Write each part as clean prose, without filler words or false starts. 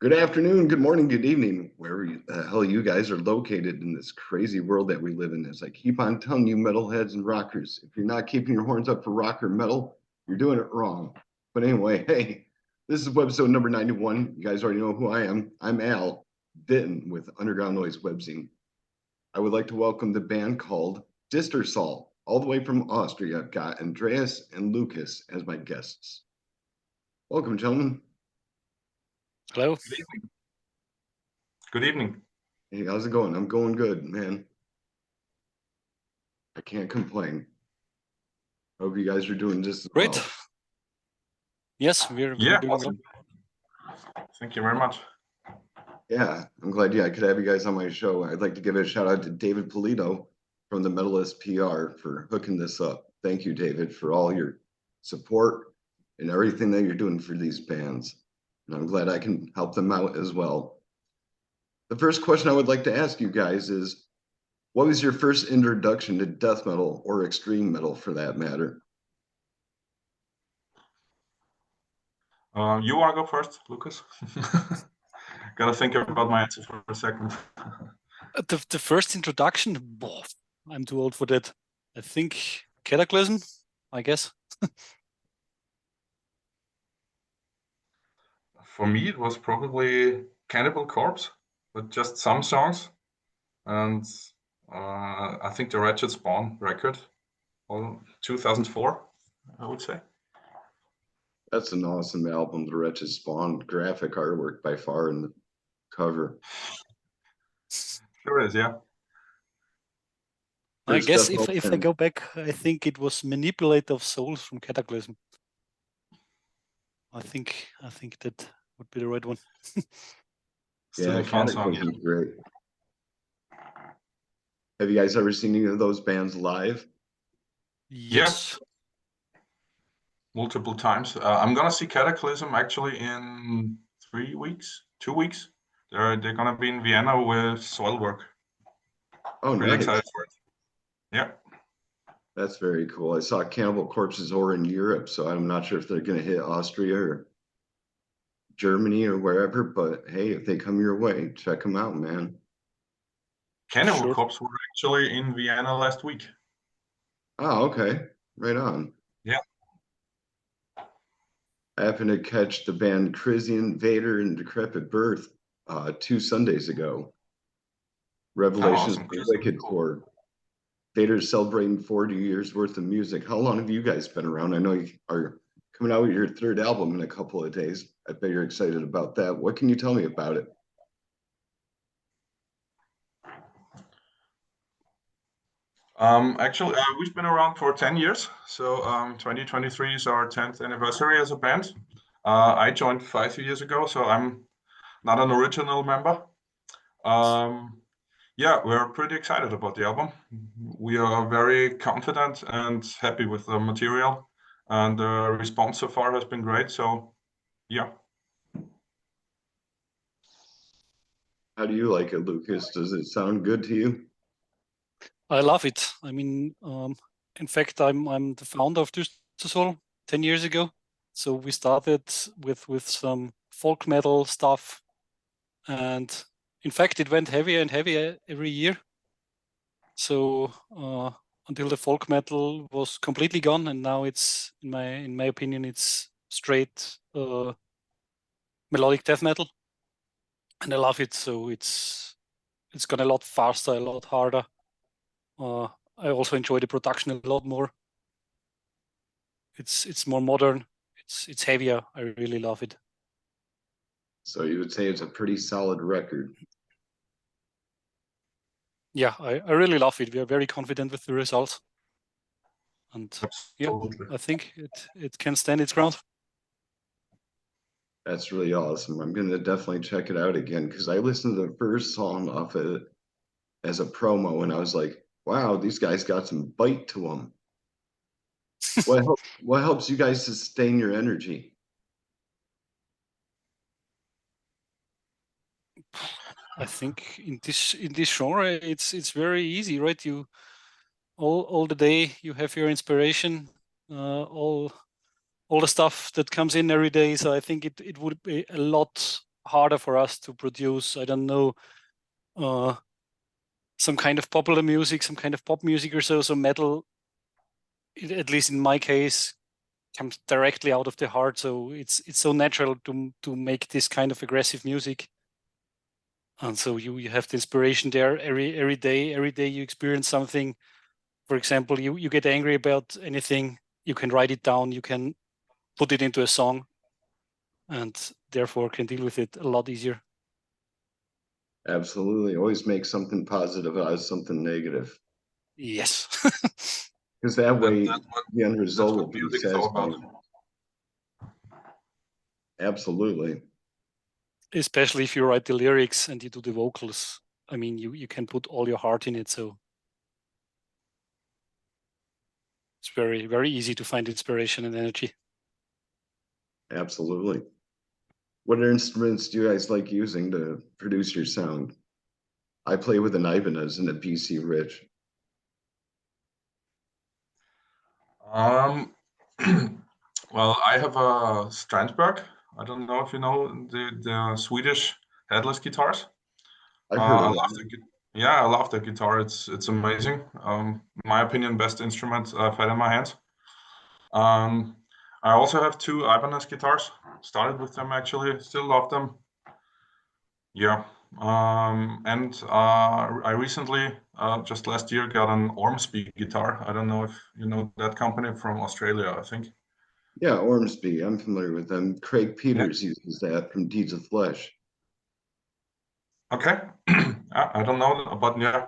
Good afternoon, good morning, good evening, wherever the hell you guys are located in this crazy world that we live in. As I keep on telling you, metalheads and rockers, if you're not keeping your horns up for rock or metal, you're doing it wrong. But anyway, hey, this is Webisode number 91. You guys already know who I am. I'm Al Ditton with Underground Noise Webzine. I would like to welcome the band called Dystersol, all the way from Austria. I've got Andreas and Lucas as my guests. Welcome, gentlemen. Hello. Good evening. Good evening. Hey, how's it going? I'm going good, man. I can't complain. Hope you guys are doing just as Great. well. Yes, we're Yeah, doing awesome. Thank you very much. Yeah, I'm glad. Yeah, I could have you guys on my show. I'd like to give a shout out to David Polito from the Metalist PR for hooking this up. Thank you, David, for all your support and everything that you're doing for these bands. And I'm glad I can help them out as well. The first question I would like to ask you guys is, what was your first introduction to death metal or extreme metal for that matter? You want to go first, Lucas? Gotta think about my answer for a second. The first introduction, I'm too old for that. I think Cataclysm, I guess. For me, it was probably Cannibal Corpse, with just some songs, and I think the Wretched Spawn record, 2004, I would say. That's an awesome album, The Wretched Spawn. Graphic artwork by far in the cover. Sure is, yeah. I guess if I go back, I think it was Manipulate of Souls from Cataclysm. I think that would be the right one. Still a fun song, yeah. Great. Have you guys ever seen any of those bands live? Yes. Multiple times. I'm gonna see Cataclysm actually in 2 weeks. They're gonna be in Vienna with Soilwork. Oh, Pretty nice. excited for it. Yeah. That's very cool. I saw Cannibal Corpses over in Europe, so I'm not sure if they're gonna hit Austria or Germany or wherever, but hey, if they come your way, check them out, man. Cannibal Corpse were actually in Vienna last week. Oh, okay. Right on. Yeah. I happened to catch the band Crisian, Vader, and Decrepit Birth 2 Sundays ago. Revelations of the Wicked Tour. Vader's celebrating 40 years worth of music. How long have you guys been around? I know you are coming out with your 3rd album in a couple of days. I bet you're excited about that. What can you tell me about it? Actually, we've been around for 10 years. So 2023 is our 10th anniversary as a band. I joined 5 years ago, so I'm not an original member. Yeah, we're pretty excited about the album. We are very confident and happy with the material, and the response so far has been great. So, yeah. How do you like it, Lucas? Does it sound good to you? I love it. I mean, in fact, I'm the founder of Dystersol 10 years ago. So we started with some folk metal stuff, and in fact, it went heavier and heavier every year. So until the folk metal was completely gone, and now it's, in my opinion, it's straight melodic death metal, and I love it. So it's gone a lot faster, a lot harder. I also enjoy the production a lot more. It's more modern. It's heavier. I really love it. So you would say it's a pretty solid record. Yeah, I really love it. We are very confident with the results, and Absolutely. yeah, I think it can stand its ground. That's really awesome. I'm gonna definitely check it out again because I listened to the first song off it as a promo, and I was like, "Wow, these guys got some bite to them." What helps you guys sustain your energy? I think in this genre, it's very easy, right? You all the day you have your inspiration, all the stuff that comes in every day. So I think it would be a lot harder for us to produce, I don't know, some kind of popular music, some kind of pop music or so. So metal, at least in my case, comes directly out of the heart. So it's so natural to make this kind of aggressive music. And so you have the inspiration there every day. Every day you experience something. For example, you get angry about anything, you can write it down, you can put it into a song, and therefore can deal with it a lot easier. Absolutely. Always make something positive out of something negative. Yes. Because that way That's what, the end that's result will what be music is all about. satisfying. Absolutely. Especially if you write the lyrics and you do the vocals. I mean, you can put all your heart in it. So it's very, very easy to find inspiration and energy. Absolutely. What instruments do you guys like using to produce your sound? I play with an Ibanez and a PC Rich. Well, I have a Strandberg. I don't know if you know the Swedish headless guitars. I've heard I of love that. I love the guitar. It's amazing. In my opinion, best instrument I've had in my hands. I also have two Ibanez guitars. Started with them actually. Still love them. Yeah. And I recently, just last year, got an Ormsby guitar. I don't know if you know that company from Australia, I think. Yeah, Ormsby. I'm familiar with them. Craig Yeah. Peters uses that from Deeds of Flesh. Okay. I don't know, but yeah.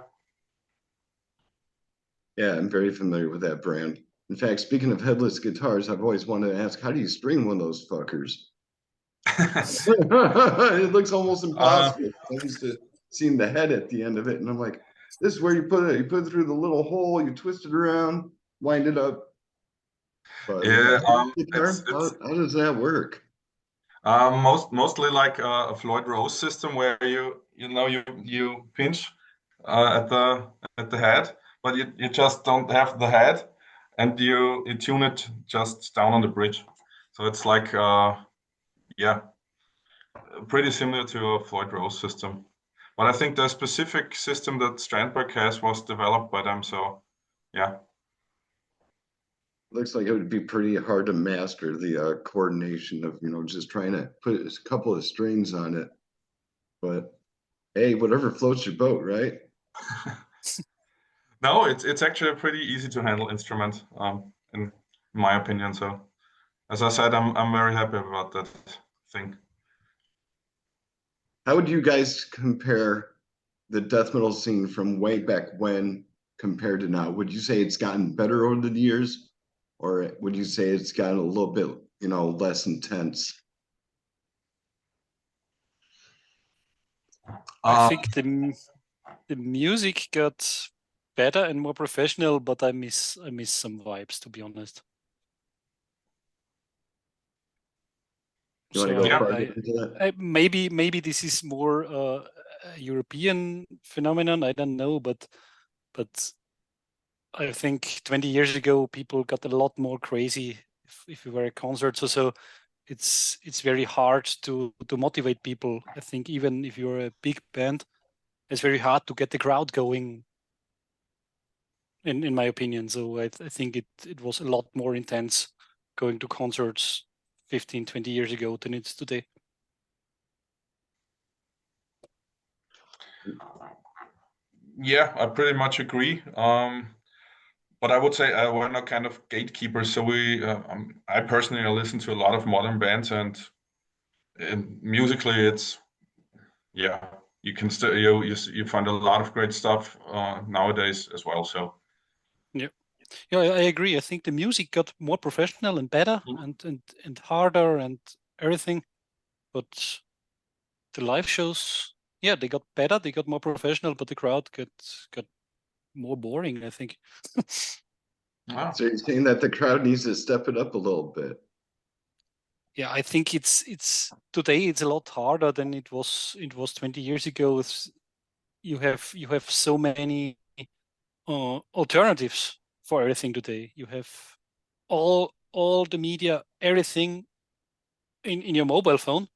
Yeah, I'm very familiar with that brand. In fact, speaking of headless guitars, I've always wanted to ask, how do you string one of those fuckers? It looks almost impossible. I'm used to seeing the head at the end of it, and I'm like, this is where you put it. You put it through the little hole, you twist it around, wind it up. But with Yeah, a headless guitar, it's how does that work? mostly like a Floyd Rose system where you pinch at the head, but you just don't have the head, and you tune it just down on the bridge. So it's like yeah, pretty similar to a Floyd Rose system. But I think the specific system that Strandberg has was developed by them. So yeah. Looks like it would be pretty hard to master the coordination of, just trying to put a couple of strings on it. But hey, whatever floats your boat, right? No, it's actually a pretty easy to handle instrument, in my opinion. So as I said, I'm very happy about that thing. How would you guys compare the death metal scene from way back when compared to now? Would you say it's gotten better over the years, or would you say it's gotten a little bit, less intense? I Um, think the music got better and more professional, but I miss some vibes, to be honest. You want to So go yeah, farther into that? maybe this is more a European phenomenon. I don't know, but I think 20 years ago people got a lot more crazy if you were at concerts or so. It's very hard to motivate people. I think even if you're a big band, it's very hard to get the crowd going. In my opinion, so I think it was a lot more intense going to concerts 15, 20 years ago than it's today. yeah, I pretty much agree. But I would say we're not kind of gatekeepers. So I personally listen to a lot of modern bands, and musically, it's yeah, you can still you find a lot of great stuff nowadays as well. So Yeah, yeah, I agree. I think the music got more professional and better and harder and everything, but the live shows, yeah, they got better, they got more professional, but the crowd got more boring, I think. yeah. So you're saying that the crowd needs to step it up a little bit. Yeah, I think it's today it's a lot harder than it was 20 years ago. You have so many alternatives for everything today. You have all the media, everything in your mobile phone.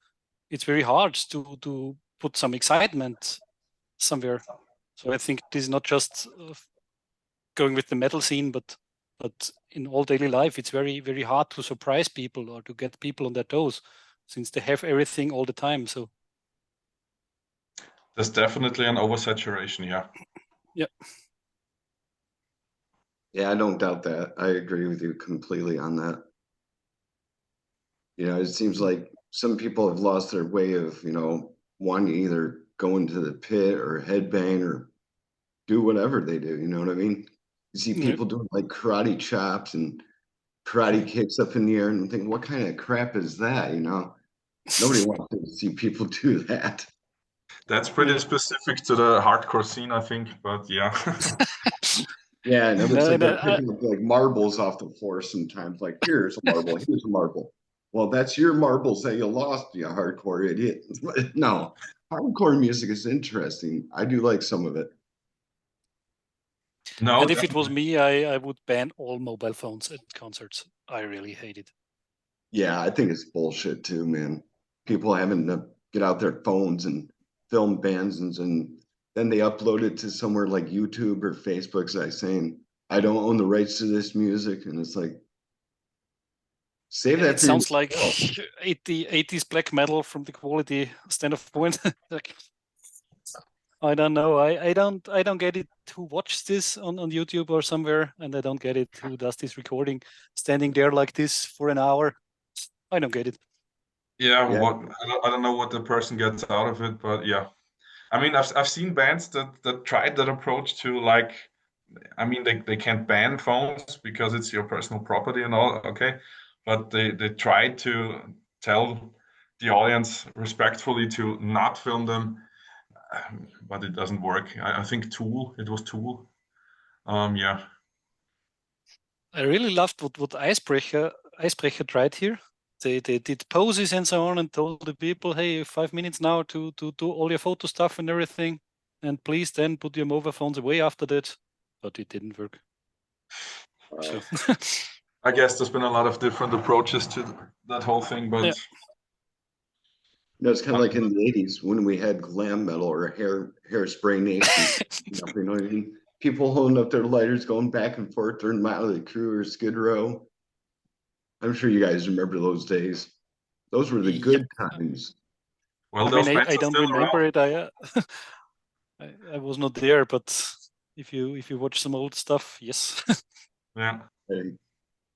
it's very hard to put some excitement somewhere. So I think this is not just going with the metal scene, but in all daily life, it's very, very hard to surprise people or to get people on their toes, since they have everything all the time. So there's definitely an oversaturation. Yeah. yeah. Yeah, I don't doubt that. I agree with you completely on that. You know, it seems like some people have lost their way of, you know, wanting to either go into the pit or headbang or do whatever they do. You know what I mean? You see people doing like karate chops and karate kicks up in the air and think, what kind of crap is that? You know, nobody wants to see people do that. That's pretty specific to the hardcore scene, I think. But yeah. Yeah, and it looks like they're picking up like marbles off the floor sometimes. Like, here's a marble, here's a marble. Well, that's your marbles that you lost, you hardcore idiot. No, hardcore music is interesting. I do like some of it. No, and if it was me, I would ban all mobile phones at concerts. I really hate it. Yeah, I think it's bullshit too, man. People having to get out their phones and film bands and then they upload it to somewhere like YouTube or Facebook, saying, I don't own the rights to this music. And it's like, save that. It sounds like 80s black metal from the quality standpoint. Like, I don't know. I don't get it who watches this on YouTube or somewhere, and I don't get it who does this recording, standing there like this for an hour. I don't get it. Yeah, I don't know what the person gets out of it, but yeah. I mean, I've seen bands that tried that approach to, like, I mean, they can't ban phones because it's your personal property and all, okay, but they tried to tell the audience respectfully to not film them, but it doesn't work. I think it was Tool. Yeah. I really loved what Icebreaker tried here. They did poses and so on and told the people, hey, 5 minutes now to do all your photo stuff and everything, and please then put your mobile phones away after that. But it didn't work. So I guess there's been a lot of different approaches to that whole thing, but yeah. You know, it's kind of like in the 80s when we had glam metal or hairspray nation. You know what I mean? People holding up their lighters, going back and forth during Motley Crue or Skid Row. I'm sure you guys remember those days. Those were the good times. Well, I those mean, bands I are don't still remember around. it. I was not there, but if you watch some old stuff, yes. Yeah. And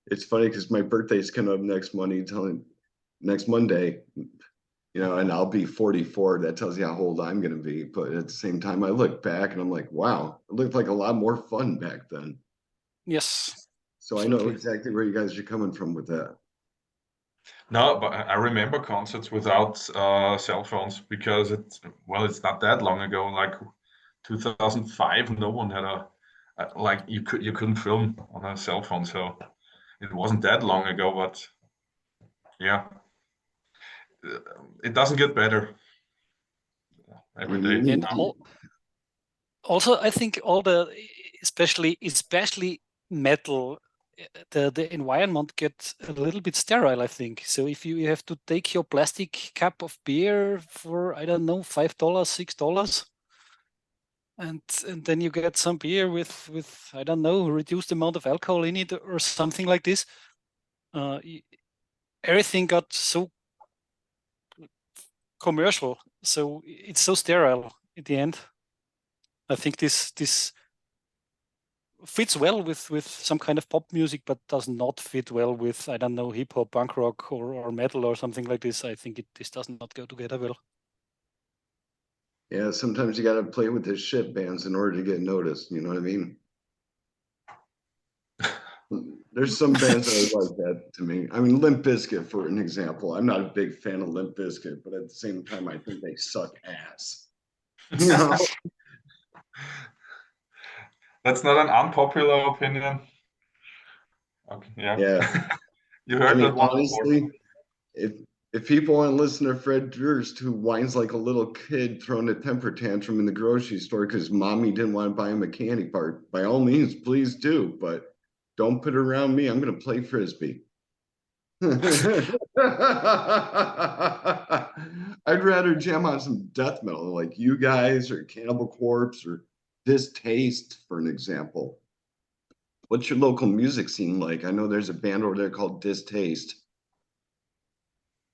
it's funny because my birthday's coming up next Monday, you know, and I'll be 44. That tells you how old I'm going to be. But at the same time, I look back and I'm like, wow, it looked like a lot more fun back then. Yes. So I know exactly where you guys are coming from with that. No, but I remember concerts without cell phones because it's not that long ago, like 2005. No one had like you couldn't film on a cell phone, so it wasn't that long ago. But yeah, it doesn't get better every day. And also, I think all the, especially metal, the environment gets a little bit sterile, I think. So if you have to take your plastic cup of beer for, I don't know, $5, $6, and then you get some beer with I don't know, reduced amount of alcohol in it or something like this. Everything got so commercial, so it's so sterile at the end. I think this fits well with some kind of pop music, but does not fit well with, I don't know, hip hop, punk rock, or metal or something like this. I think this does not go together well. Yeah, sometimes you got to play with the shit bands in order to get noticed. You know what I mean? There's some bands that are like that to me. I mean, Limp Bizkit, for an example. I'm not a big fan of Limp Bizkit, but at the same time, I think they suck ass. You know? That's not an unpopular opinion. Okay, yeah. Yeah. You heard I mean, that one honestly, before. if people want to listen to Fred Durst, who whines like a little kid throwing a temper tantrum in the grocery store because mommy didn't want to buy him a candy bar, by all means, please do. But don't put it around me. I'm going to play Frisbee. I better jam on some death metal, like you guys or Cannibal Corpse or Distaste, for an example. What's your local music scene like? I know there's a band over there called Distaste.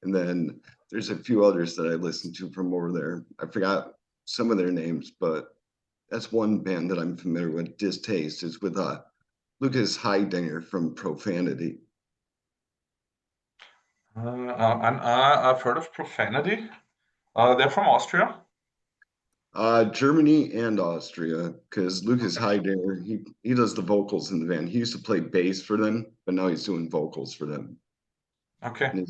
And then there's a few others that I listen to from over there. I forgot some of their names, but that's one band that I'm familiar with. Distaste is with Lucas Heidinger from Profanity. And I've heard of Profanity. They're from Austria. Germany and Austria, because Lucas Heidinger, he does the vocals in the band. He used to play bass for them, but now he's doing vocals for them. Okay. And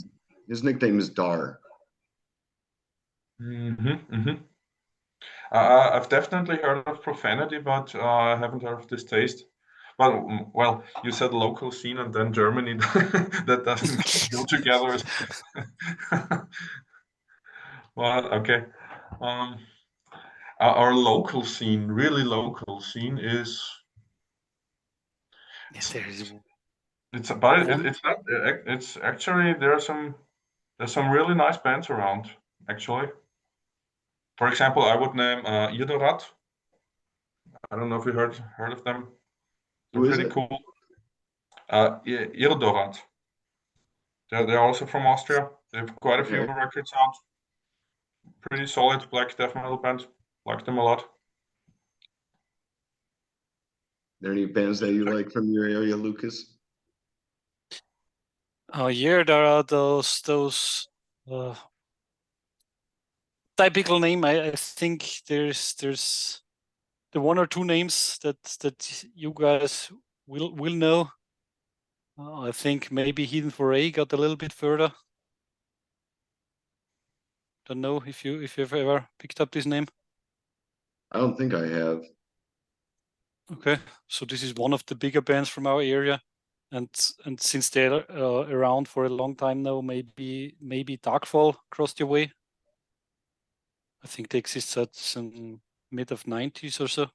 his nickname is Dar. I've definitely heard of Profanity, but I haven't heard of Distaste. Well, you said local scene and then Germany. That doesn't go together. Well, okay. Our local scene, really local scene, is Yes, there is it's about one. it's not it's actually there's some really nice bands around actually. For example, I would name Irdorat. I don't know if you heard of them. They're Who is pretty it? cool. Irdorat. They're also from Austria. They have quite a few Okay. records out. Pretty solid black death metal band. Like them a lot. There any bands that you like from your area, Lucas? Yeah, there are those typical name. I think there's the one or two names that you guys will know. I think maybe Hidden Foray got a little bit further. Don't know if you've ever picked up this name. I don't think I have. Okay, so this is one of the bigger bands from our area, and since they're around for a long time now, maybe Darkfall crossed your way. I think they exist at some mid of 90s or so.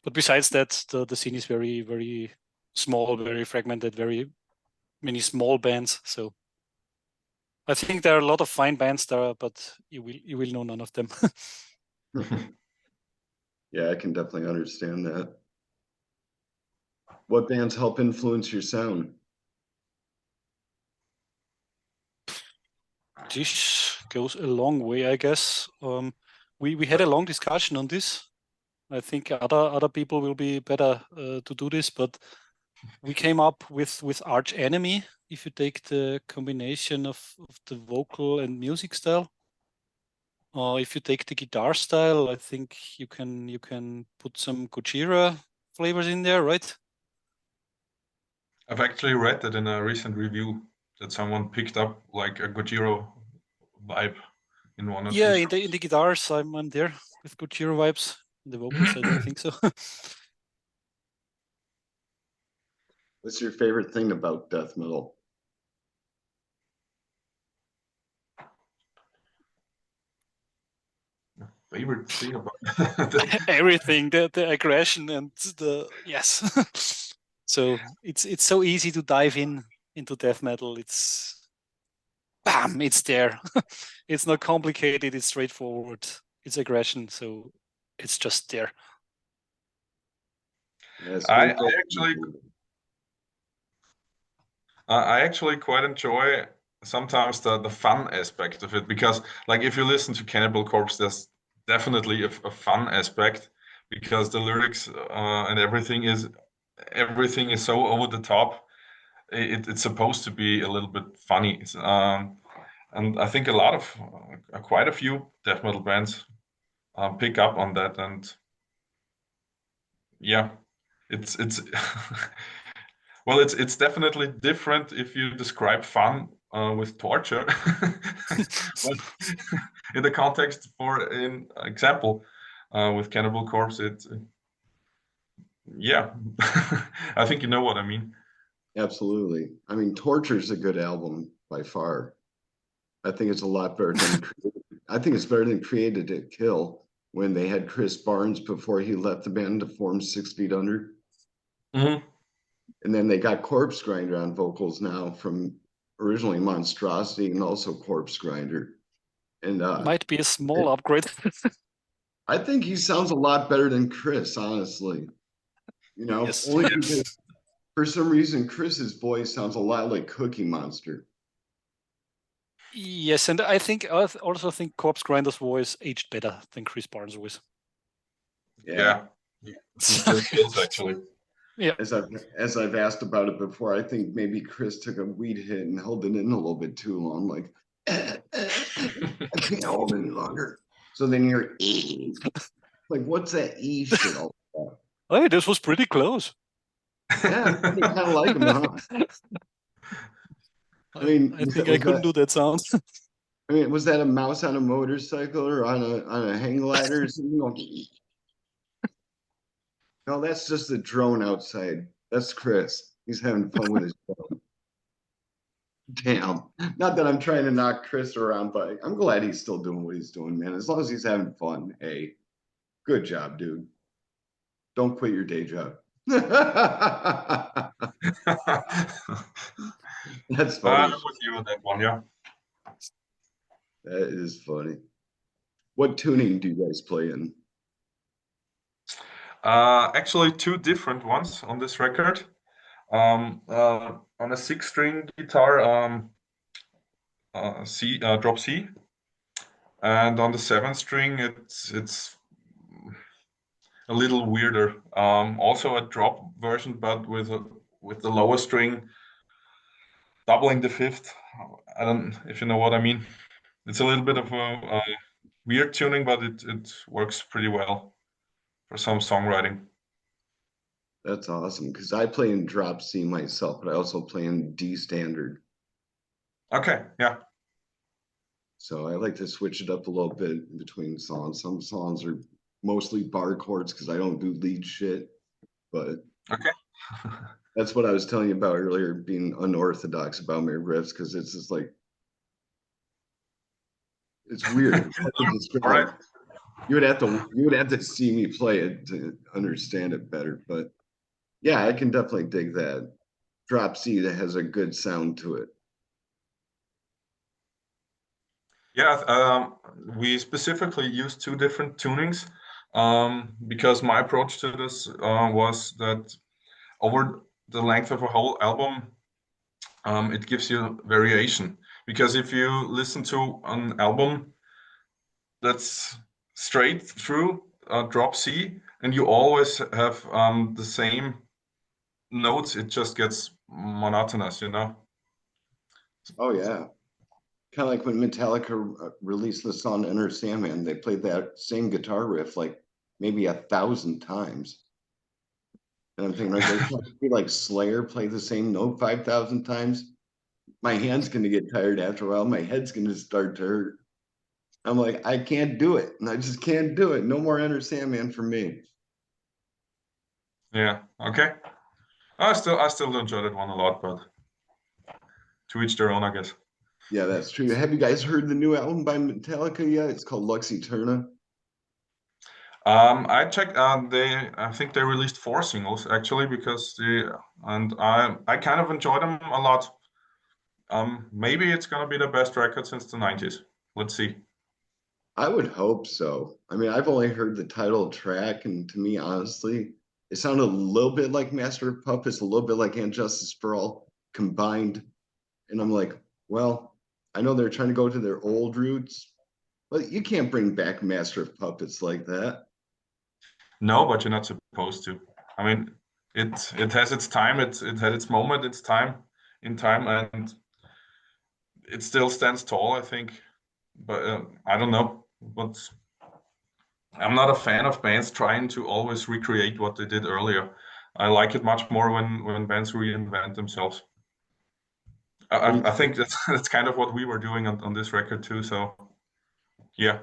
But besides that, the scene is very, very small, very fragmented, very many small bands. So I think there are a lot of fine bands there, but you will know none of them. Yeah, I can definitely understand that. What bands help influence your sound? This goes a long way, I guess. We had a long discussion on this. I think other people will be better to do this, but we came up with Arch Enemy. If you take the combination of the vocal and music style, if you take the guitar style, I think you can put some Gojira flavors in there, right? I've actually read that in a recent review that someone picked up like a Gojira vibe in one or Yeah, two in the guitars, I'm there with Gojira vibes. In the vocals, I don't think so. What's your favorite thing about death metal? favorite thing about that. Everything, the aggression and the yes. So it's so easy to dive into death metal. It's bam, it's there. It's not complicated, it's straightforward. It's aggression, so it's just there. Yeah, I actually quite enjoy sometimes the fun aspect of it because like if you listen to Cannibal Corpse, there's definitely a fun aspect because the lyrics and everything is so over the top. It's supposed to be a little bit funny. And I think a lot of quite a few death metal bands pick up on that, and yeah, it's well, it's definitely different if you describe fun with torture. But in the context, for an example, with Cannibal Corpse, yeah, I think you know what I mean. Absolutely. I mean, Torture's a good album by far. I think it's a lot better than I think it's better than Created to Kill when they had Chris Barnes before he left the band to form 6 Feet Under. Mm-hmm. And then they got Corpse Grinder on vocals now from originally Monstrosity and also Corpse Grinder. And Might be a small upgrade. I think he sounds a lot better than Chris, honestly. You know, Yes. only Yes. because for some reason Chris's voice sounds a lot like Cookie Monster. Yes, and I also think Corpse Grinder's voice aged better than Chris Barnes' voice. Yeah. He still kills actually. Yeah. As I've asked about it before, I think maybe Chris took a weed hit and held it in a little bit too long, like I can't hold it any longer. So then you're like, what's that shit all about? Hey, this was pretty close. Yeah, kind of like him, huh? I mean, I think I couldn't do that sound. I mean, was that a mouse on a motorcycle or on a hang glider or something? No, that's just a drone outside. That's Chris. He's having fun with his drone. Damn. Not that I'm trying to knock Chris around, but I'm glad he's still doing what he's doing, man. As long as he's having fun. Hey, good job, dude. Don't quit your day job. That's funny. I'm with you on that one, yeah. That is funny. What tuning do you guys play in? Actually, two different ones on this record. On a 6-string guitar, C, drop C, and on the 7-string, it's a little weirder. Also a drop version, but with the lower string doubling the 5th. I don't if you know what I mean. It's a little bit of a weird tuning, but it works pretty well for some songwriting. That's awesome because I play in drop C myself, but I also play in D standard. Okay, yeah. So I like to switch it up a little bit between songs. Some songs are mostly bar chords because I don't do lead shit. But Okay. that's what I was telling you about earlier, being unorthodox about my riffs because it's just like it's weird. It's hard to All describe. right. You would have to see me play it to understand it better. But yeah, I can definitely dig that. Drop C that has a good sound to it. Yeah, we specifically used two different tunings because my approach to this was that over the length of a whole album, it gives you variation. Because if you listen to an album that's straight through drop C and you always have the same notes, it just gets monotonous, you know? Oh yeah. Kind of like when Metallica released the song Enter Sandman, they played that same guitar riff like maybe 1,000 times. And I'm thinking, are they trying to be like Slayer, play the same note 5,000 times? My hand's going to get tired after a while. My head's going to start to hurt. I'm like, I can't do it. And I just can't do it. No more Enter Sandman for me. Yeah, okay. I still enjoy that one a lot, but to each their own, I guess. Yeah, that's true. Have you guys heard the new album by Metallica yet? It's called Lux Eterna. I checked. I think they released 4 singles actually and I kind of enjoyed them a lot. Maybe it's gonna be the best record since the 90s. Let's see. I would hope so. I mean, I've only heard the title track, and to me, honestly, it sounded a little bit like Master of Puppets, a little bit like And Justice for All combined. And I'm like, well, I know they're trying to go to their old roots, but you can't bring back Master of Puppets like that. No, but you're not supposed to. I mean, it has its time. It had its moment. Its time in time, and it still stands tall, I think. But I don't know. But I'm not a fan of bands trying to always recreate what they did earlier. I like it much more when bands reinvent themselves. I think that's kind of what we were doing on this record too. So yeah.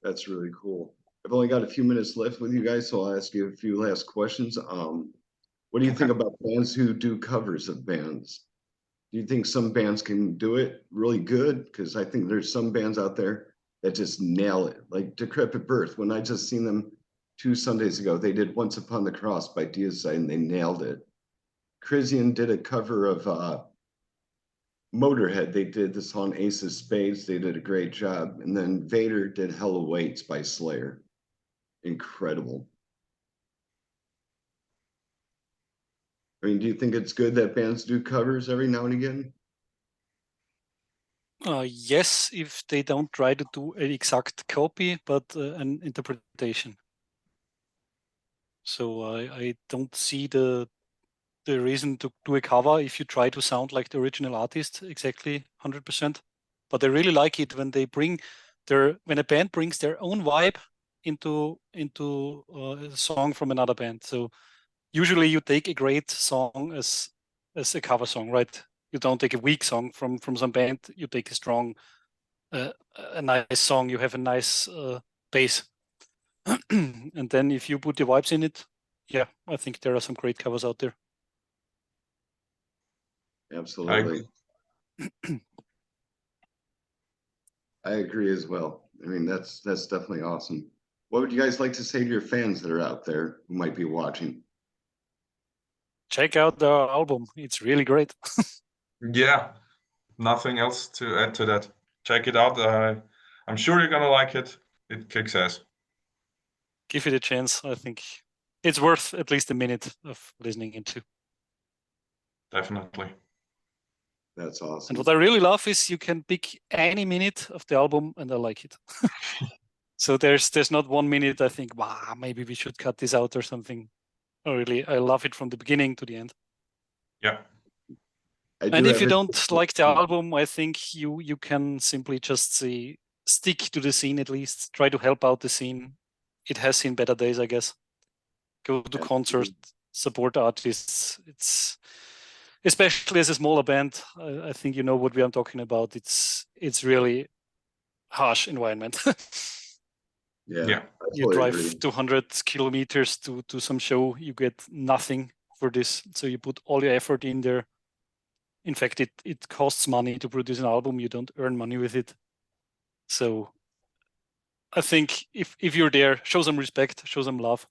That's really cool. I've only got a few minutes left with you guys, so I'll ask you a few last questions. What do you think Okay. about bands who do covers of bands? Do you think some bands can do it really good? Because I think there's some bands out there that just nail it. Like Decrepit Birth, when I just seen them 2 Sundays ago, they did Once Upon the Cross by Deicide and they nailed it. Crisian did a cover of Motorhead, they did the song Ace of Spades. They did a great job. And then Vader did Hell Awaits by Slayer. Incredible. I mean, do you think it's good that bands do covers every now and again? Yes, if they don't try to do an exact copy, but an interpretation. So I don't see the reason to do a cover if you try to sound like the original artist exactly 100%. But I really like it when they bring when a band brings their own vibe into a song from another band. So usually you take a great song as a cover song, right? You don't take a weak song from some band. You take a strong, a nice song. You have a nice bass, and then if you put the vibes in it, yeah, I think there are some great covers out there. Absolutely. I agree as well. I mean, that's definitely awesome. What would you guys like to say to your fans that are out there who might be watching? Check out the album. It's really great. Yeah, nothing else to add to that. Check it out. I'm sure you're gonna like it. It kicks ass. Give it a chance. I think it's worth at least a minute of listening into. Definitely. That's awesome. And what I really love is you can pick any minute of the album, and I like it. So there's not 1 minute I think, wow, maybe we should cut this out or something. I love it from the beginning to the end. Yeah. And if you don't like the album, I think you can simply just stick to the scene at least. Try to help out the scene. It has seen better days, I guess. Go to concerts, support artists. It's especially as a smaller band. I think you know what we are talking about. It's really harsh environment. Yeah. You drive 200 kilometers to some show, you get nothing for this. So you put all your effort in there. In fact, it costs money to produce an album. You don't earn money with it. So I think if you're there, show some respect, show some love.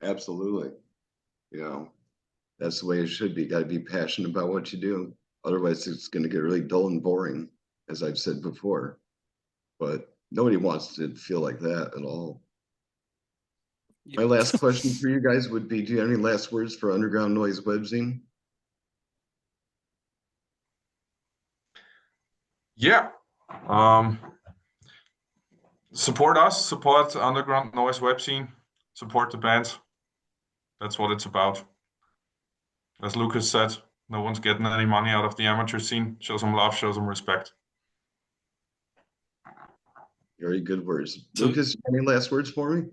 Absolutely. You know, that's the way it should be. Got to be passionate about what you do. Otherwise, it's going to get really dull and boring, as I've said before. But nobody wants to feel like that at all. My last question for you guys would be, do you have any last words for Underground Noise Webzine? Yeah. Support us, support Underground Noise Webzine, support the bands. That's what it's about. As Lucas said, no one's getting any money out of the amateur scene. Show some love, show some respect. Very good words. Lucas, any last words for me?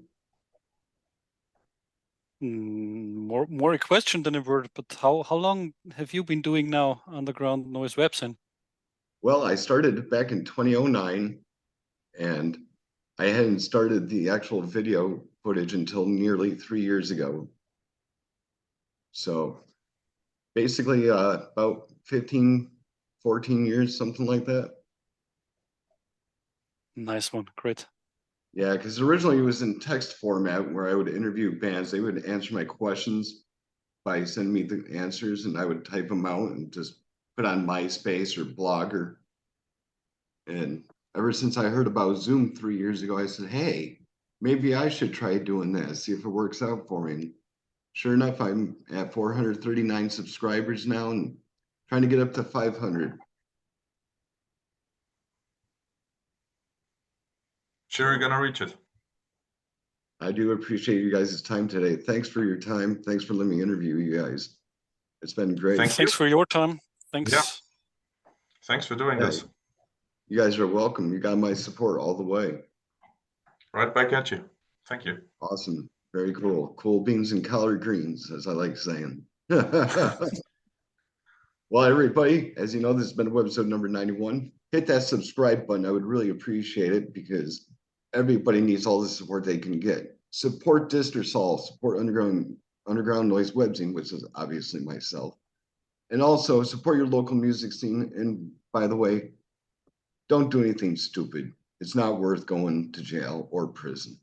More a question than a word, but how long have you been doing now Underground Noise Webzine? Well, I started back in 2009, and I hadn't started the actual video footage until nearly 3 years ago. So basically about 15, 14 years, something like that. Nice one, great. Yeah, because originally it was in text format where I would interview bands. They would answer my questions by sending me the answers, and I would type them out and just put on MySpace or Blogger. And ever since I heard about Zoom 3 years ago, I said, hey, maybe I should try doing that, see if it works out for me. Sure enough, I'm at 439 subscribers now and trying to get up to 500. Sure, you're gonna reach it. I do appreciate you guys' time today. Thanks for your time. Thanks for letting me interview you guys. It's been great. Thanks for your time. Thanks. Yeah. Thanks for doing this. You guys are welcome. You got my support all the way. Right back at you. Thank you. Awesome. Very cool. Cool beans and collard greens, as I like saying. Well, everybody, as you know, this has been Webisode number 91. Hit that subscribe button. I would really appreciate it because everybody needs all the support they can get. Support Dystersol, support Underground Noise Webzine, which is obviously myself. And also support your local music scene. And by the way, don't do anything stupid. It's not worth going to jail or prison.